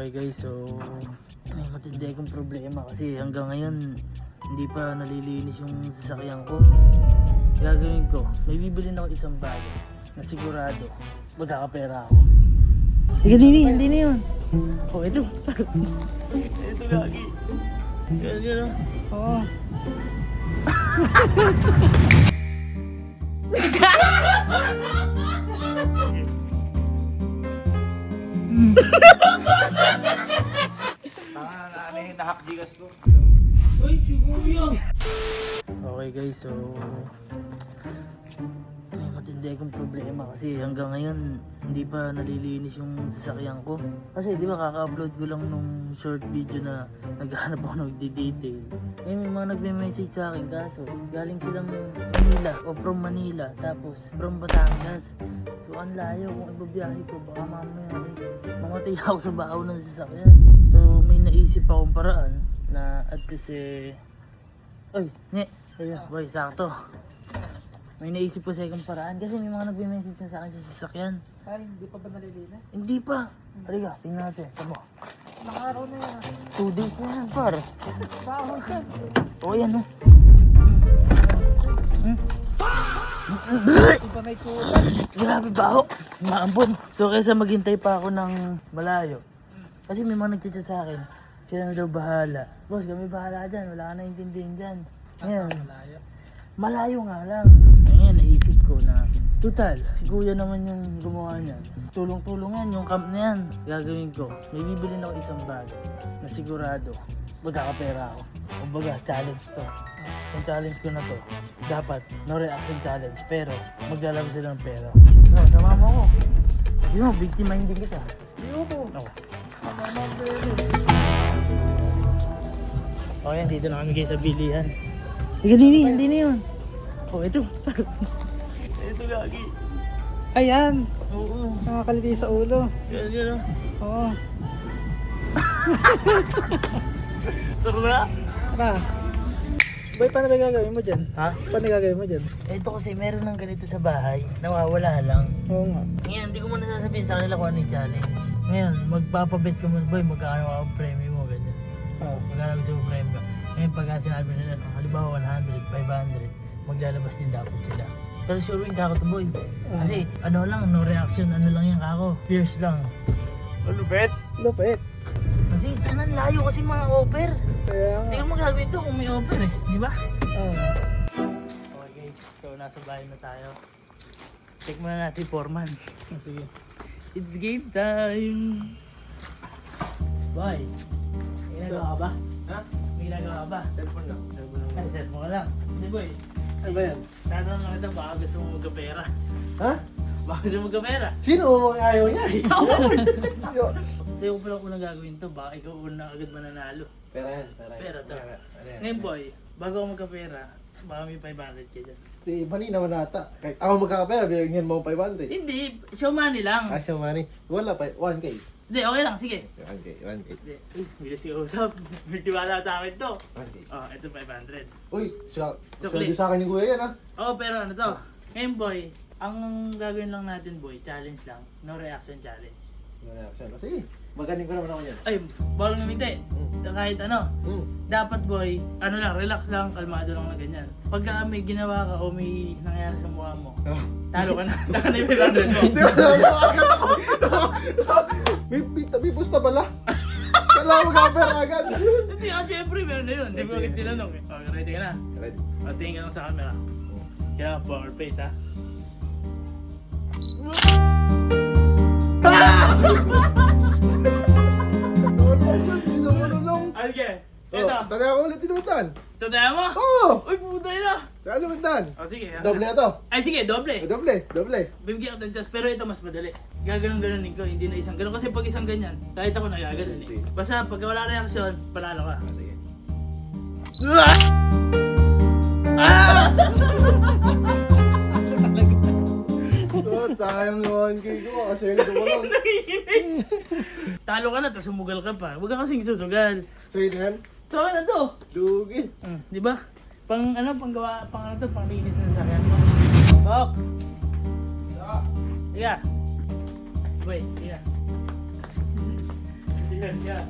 Okay guys, so may matindi akong problema kasi hanggang ngayon hindi pa nalilinis yung sasakyan ko. Gagawin ko, may bibilin ako isang bago na sigurado magkakapera ako. Hindi na yun. Oh, ito. Ito gagi. Yan. Oo. Nahakdigas ko. Uy, siguro. Okay guys, so may matindi akong problema kasi hanggang ngayon hindi pa nalilinis yung sasakyan ko. Kasi di ba kaka-upload ko lang nung short video na naghahanap ako ng detail. Eh may mga nagme-message sa akin kaso galing silang Manila o from Manila tapos from Batangas. So ang layo kung ibabiyahe ko baka mamaya mamatay ako sa bahaw ng sasakyan. So may naisip akong paraan na at kasi boy, sakto. May naisip ko sa ikong paraan kasi may mga nagme-message na sa akin sa sasakyan. Ay, hindi pa ba nalilinis? Hindi pa. Halika, tingnan natin. Tama. Nakaraw na yan. 2 days na yan, par. Baho ka. Oo, yan o. Hindi pa may kulang. Grabe ba ako? Maambon. So kaysa maghintay pa ako ng malayo. Kasi may mga nagchat sa akin. Sila na daw bahala. Boss, kami bahala dyan. Wala ka na intindihin dyan. Ngayon, malayo nga lang. Ngayon, naisip ko na total, si kuya naman yung gumawa niyan. Tulong-tulong yan, yung camp na yan. Gagawin ko, may bibilin ako isang bag na sigurado magkakapera ako. Kumbaga, challenge to. Yung challenge ko na to, dapat no reaction challenge. Pero, maglalabas sila ng pera. No, tama mo ako. Hindi mo, victimize din kita. Ayoko. No. O yan, dito na kami kayo sa bilihan. Hindi na yun. Oh, ito. Ito gagi. Ayan. Oo. Nakakaliti sa ulo. Yan. Oo. Sarap na? Tara. Boy, paano ba gagawin mo dyan? Ha? Paano gagawin mo dyan? Ito kasi meron ng ganito sa bahay. Nawawala lang. Oo nga. Ngayon, hindi ko muna sasabihin sa kanila kung ano yung challenge. Ngayon, magpapabet ko muna, boy, magkano ako premium mo, ganyan. Oo. Magkano gusto mo premium. Ngayon, pagka sinabi nila, halimbawa 100, 500, maglalabas din dapat sila. Pero sure win kako to, boy. Kasi, ano lang, no reaction, ano lang yan kako. Fierce lang. Lupet? Lupit. Kasi, sana layo kasi mga offer. Kaya nga. Hindi ko magagawin to kung may offer eh, di ba? Oo. Okay guys, so nasa bahay na tayo. Check muna natin foreman. Sige. It's game time! Boy, may ginagawa ka ba? Ha? May ginagawa ka ba? Cellphone na. Ay, chat mo ka lang. Hindi boy, Ano ba yan? tatanong lang kita baka gusto mo magkapera. Ha? Baka gusto mo magkapera. Sino mo ayaw niya? Sa'yo ko pala unang gagawin to, baka ikaw una agad mananalo. Pera yan. Pera to. Ngayon boy, bago ako magkapera, baka may 500 ka dyan. Di, mali naman nata. Kahit ako magkakapera, bigyan mo 500. Hindi, show money lang. Asya money. Wala pa, 1K. Hindi, okay lang, sige. 1K. Hindi, bilis ka usap. May tiwala sa akin to. 1K. Oh, ito 500. Uy, Sukli. sa akin ni kuya yan ha. Oo, pero ano to? Ngayon boy, ang gagawin lang natin boy, challenge lang. No reaction challenge. Sige, magaling ko naman ako yan. Ay, bawal ngumiti. Kahit ano. Dapat boy, ano lang, relax lang, kalmado lang na ganyan. Pagka may ginawa ka o may nangyari sa mukha mo, talo ka na. Taka na yung 500 mo. Hindi ko agad ako. May pusta pala. Kailangan magkakapera agad. Hindi, syempre meron na yun. Hindi mo agad tinanong eh. Okay, ready ka na? Ready. Patingin ka lang sa camera. Kaya power face ha. Ano ka? Ito. Tanda ako ulit tinutan. Tandaan mo? Oo. Uy, putay na. Ano tinutan? O sige. Doble na to. Ay sige, doble. Doble. Bibigyan ko ng chance, pero ito mas madali. Gaganon-ganonin ko, hindi na isang ganon. Kasi pag isang ganyan, kahit ako nagaganon eh. Basta pag wala reaction, panalo ka. Sige. Sayang naman kayo ko. Kasi ko lang. Talo ka na, tapos sumugal ka pa. Huwag ka kasing susugal. So yun yan. So ano na to? Dugi. Di ba? Pang ano, pang gawa, pang ano to, pang linis na sasakyan mo. Bok! Iya. Wait, iya. Yan, yan.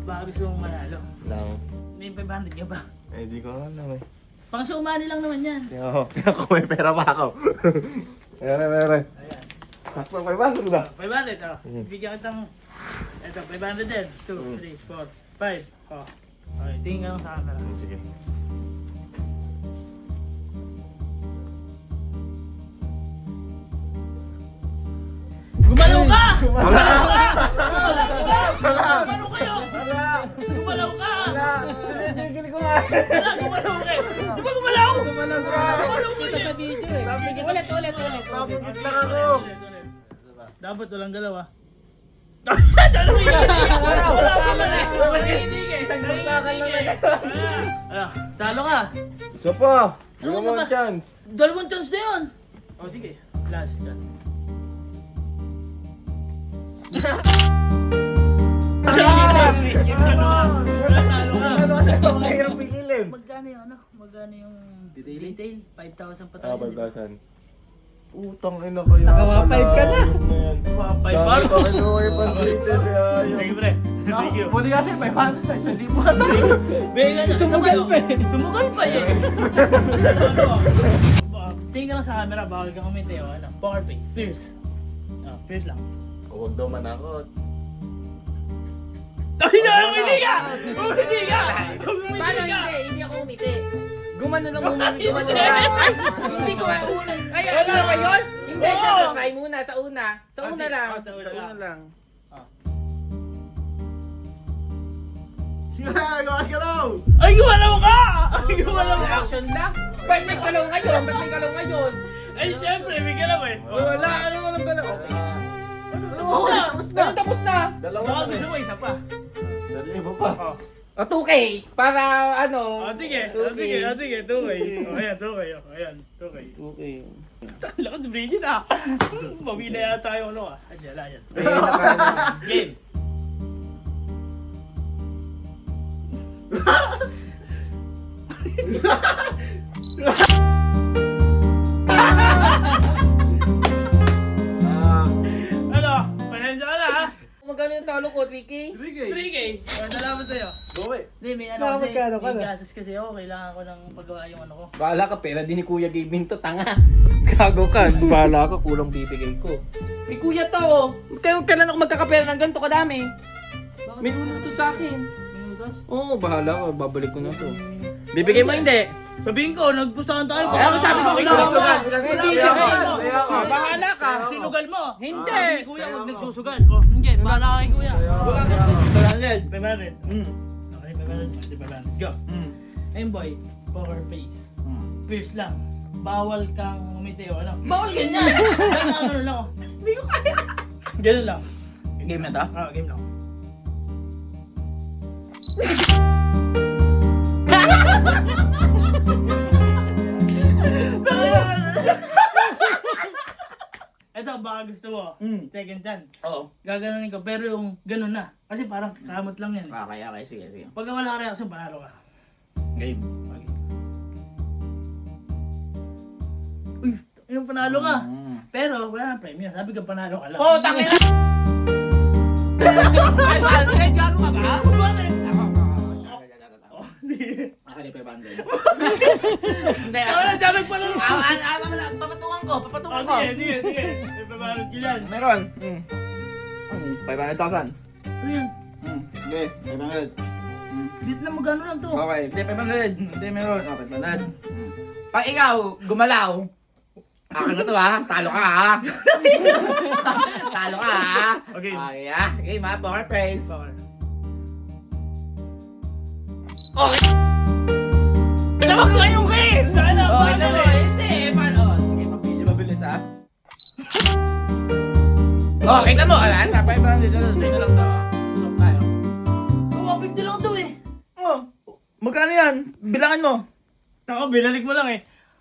Baka gusto mong manalo. Lang. May 500 ka ba? Eh, di ko alam eh. Pang sumani lang naman yan. Kaya ako may pera pa ako. Meron. Ayan. Sakto 500 ba? 500, oh. Bigyan kitang... Ito, 500 din. 2, 3, 4, 5. Oh. Okay, tingin ka lang sa camera. Sige. Gumalaw ka! Gumalaw ka! Gumalaw kayo! Gumalaw ka! Pinipigil ko nga. Gumalaw kayo! Di ba gumalaw? Gumalaw ka. Gumalaw kayo! Sa video eh. Ulit. Napigit lang ako. Dapat walang galaw ah. Talo ka yun! Talo ka! Isa pa. Ano Ano isa mo pa? chance? Dalawang chance na yun! O sige, last chance. Mahirap pigilin. Magkano yung ano? Magkano yung detail? 5,000 pa Ah, tayo. 5,000. Utang ina kaya. Nakawa 5 ka na. Papay Dami par. pa kinuha yung pang-rated eh. Thank you, pre. Thank you. Buti kasi 500 na. 1,000 ka sa Bega na. Sumugal pa eh. Sumugal pa eh. Tingin ka lang sa camera, bawal kang umiti o ano. Poker face. Fierce. Fierce lang. Huwag daw manakot. Ay, na! Umiti ka! Umiti ka! Umiti Paano ka! hindi? Hindi ako umiti. Gumano lang muna. Hindi. Gumano lang. Ay, hindi ko una. Ay, ano ba yun? Hindi, Oo. syempre try muna sa una. Sa Ah, una sige. lang. Ah, sa una lang. lang. Gawag ka daw! Ay, gumalaw ka! Ay, gumalaw ka! Action lang. Ba't may galaw ngayon? Ba't may galaw ngayon? Ay, siyempre, may galaw eh. Wala, ano walang galaw? Okay. Tapos na! Ano tapos na? Dalawa Baka na gusto eh. mo isa pa. 1,000 pa. O, 2K. Para ano? Sige. 2K. Ayan, 2K. Ayan, 2K. Okay. Lakas si Bridget ah. Mabila yata yung ano ah. Ayan. Game. Ano? Pasensya ka na ha? Magkano yung talo ko? 3K? 3K. Salamat sa'yo. Bawi. Hindi, may ano Baka kasi, magkano ka may na? gasos kasi ako. Kailangan ko ng paggawa yung ano ko. Bahala ka, pera din ni Kuya Gavin to, tanga. Gago ka, bahala ka, kulang bibigay ko. May kuya to, oh. Kailan ako magkakapera ng ganito kadami? May ulo to sa akin. May ugas? Oo, bahala ka, babalik ko na to. Bibigay mo hindi? Sabihin ko, nagpustahan tayo. Kaya ako sabi ko, Wala ikaw ka. ka. Wala Hindi, ka. kaya ka. Bahala ka. Sinugal mo. Hindi. Sabi ni kuya, huwag nagsusugal. Oh, hindi. Bahala ka kay kuya. 500. 500. Okay, 500. Go. Ayun boy, poker face. Fierce lang. Bawal kang umiti o ano. Bawal ganyan. Ano lang. Hindi ko kaya. Ganun lang. Game na to? Game lang. Ito, baka gusto mo. Second chance. Oo. Gaganunin ko, pero yung ganun na. Kasi parang kamot lang yan. Okay, sige. Pag wala ka reaction, panalo ka. Game. Uy, yung panalo ka. Pero wala nang premyo. Sabi ka panalo ka lang. Oh, tangin na! Ay, bakit? Gago ka ba? Bakit? Oh, Akin yung 500. Hindi, Wala, dyan nagpalaro. papatungan ko. Sige. May pabalot ko yan. Meron. 500,000. Ano yan? Hindi, 500. Dito na magano lang to. Okay, hindi, 500. Hindi, meron. Okay, 500. Pag ikaw, gumalaw, akin na to ha. Talo ka ha. Talo ka ha. Okay. Okay ha. Game ha, poker face. Bakit? Okay. Tawag ko ngayong game! Sana, Okay na paano mo. eh? Hindi, paano? Sige, mapili mabilis ha. Oh, kita mo. Ayan, 500 na sa'yo lang to. Stop tayo. 150 lang to eh. Oh, magkano yan? Bilangan mo. Ako, binalik mo lang eh.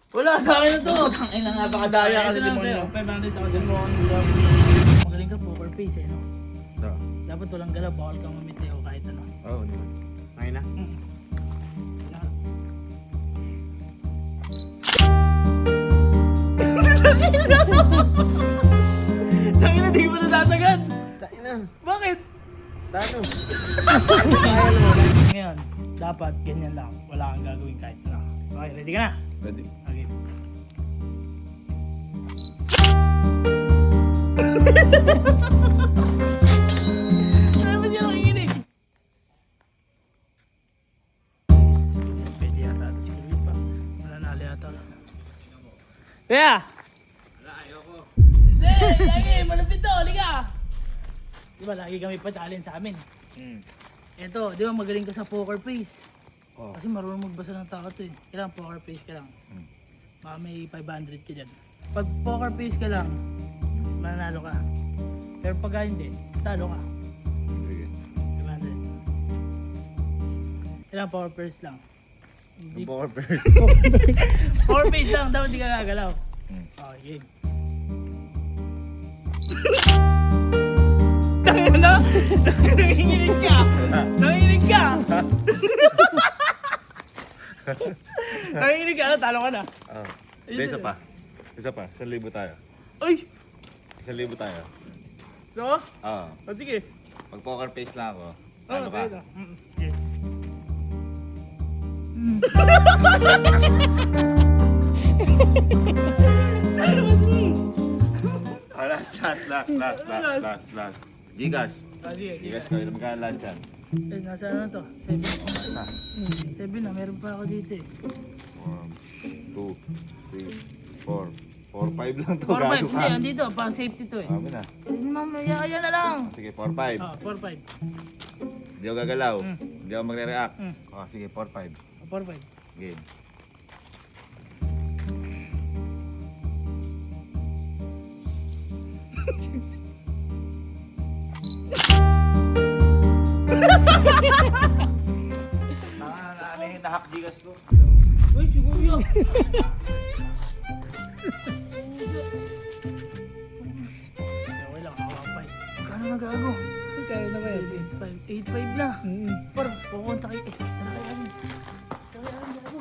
Wala, sa akin na to. Ay, na napakadaya ka Ito sa na demonyo. tayo, 500,000. Magaling ka, poker face eh, no? Dapat walang galaw, bawal kang umiti o kahit ano. Oo, di ba? Ngayon na. Tangin na, di mo na tatagad. Tain na. Bakit? Tano. Ngayon, dapat ganyan lang. Wala kang gagawin kahit na. Okay, ready ka na? Ready. Okay. Ano ba niya nakikinig? Pwede yata ito siguro pa. Mananalo yata. Kaya! Wala, ayoko. Hindi! Lagi! Malapit to! Halika! Diba lagi kami pa-challenge sa amin? Eto, di ba magaling ka sa poker face? Oh. Kasi marunong magbasa ng tao to eh. Kailangan poker face ka lang. Baka may 500 ka dyan. Pag poker face ka lang, mananalo ka. Pero pag hindi, talo ka. Sige. 500. Kailangan poker face lang. Hindi, Poker first. poker face lang, dapat di ka gagalaw. Okay, game. Tangin na! Nanginginig ka! Nanginginig ka! Nanginginig ka, talo ka na. Hindi, isa pa. Isa pa. 1,000 tayo. Ay! 1,000 tayo. No? Oo. O sige. Pag poker face lang ako, Oh, ano ka? okay. Sige. Ano ba ni? Last. Gcash. Sige. Gcash ko, ilang magkano lahat yan? Eh, nasa ano to? 7. Na. 7 na, meron pa ako dito eh. 1, 2, 3, 4. 4-5 lang to. 4-5, gago hindi, ka. andito, pang safety to eh. Sabi na. Mamaya, ayan na lang. Sige, 4-5. Ah, 4-5. Hindi ako gagalaw. Mm. Hindi ako magre-react. Mm. Sige, 4-5. 4-5. Game. Nahak Gcash ko. Uy, si Kuya. Okay lang, ako 5. Magkano na gago? Kaya na ba yan? 8-5 na. Par, pupunta kayo. Tara kayo. Gago.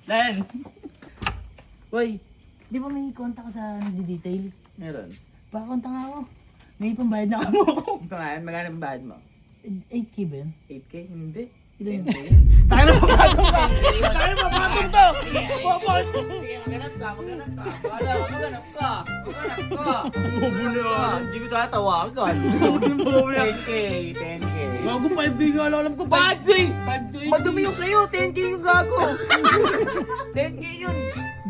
Len! Uy, di ba may konta ka sa nagdi-detail? Meron. Pakonta nga ako. May pambayad na kamo ako. Ito nga yan, magkano ang bahad mo? 8K ba yun? 8K? Hindi. Ilan yun? Tayo na papatong ka! Tayo na papatong to! Papatong! Sige, maghanap ka. Wala, maghanap ka. Hindi ko tatawagan. 10K. Gago 5K nga lang alam ko. 5K! 5K! Madumi yung sa'yo, 10K yung gago. 10K yun.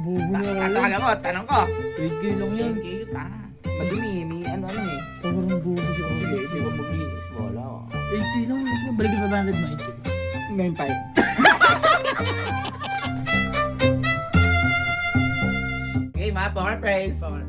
Bobo na ako. Tatawagan mo, tanong ko. 8K lang yan. 10K yun, tanga. Madumi, may ano eh. Sobrang bobo si Hindi, Obi. hindi ko maglinis. Wala. 8K lang. Balik ka 500 mo 8K. 9.5. Okay, ma, poker face. Poker.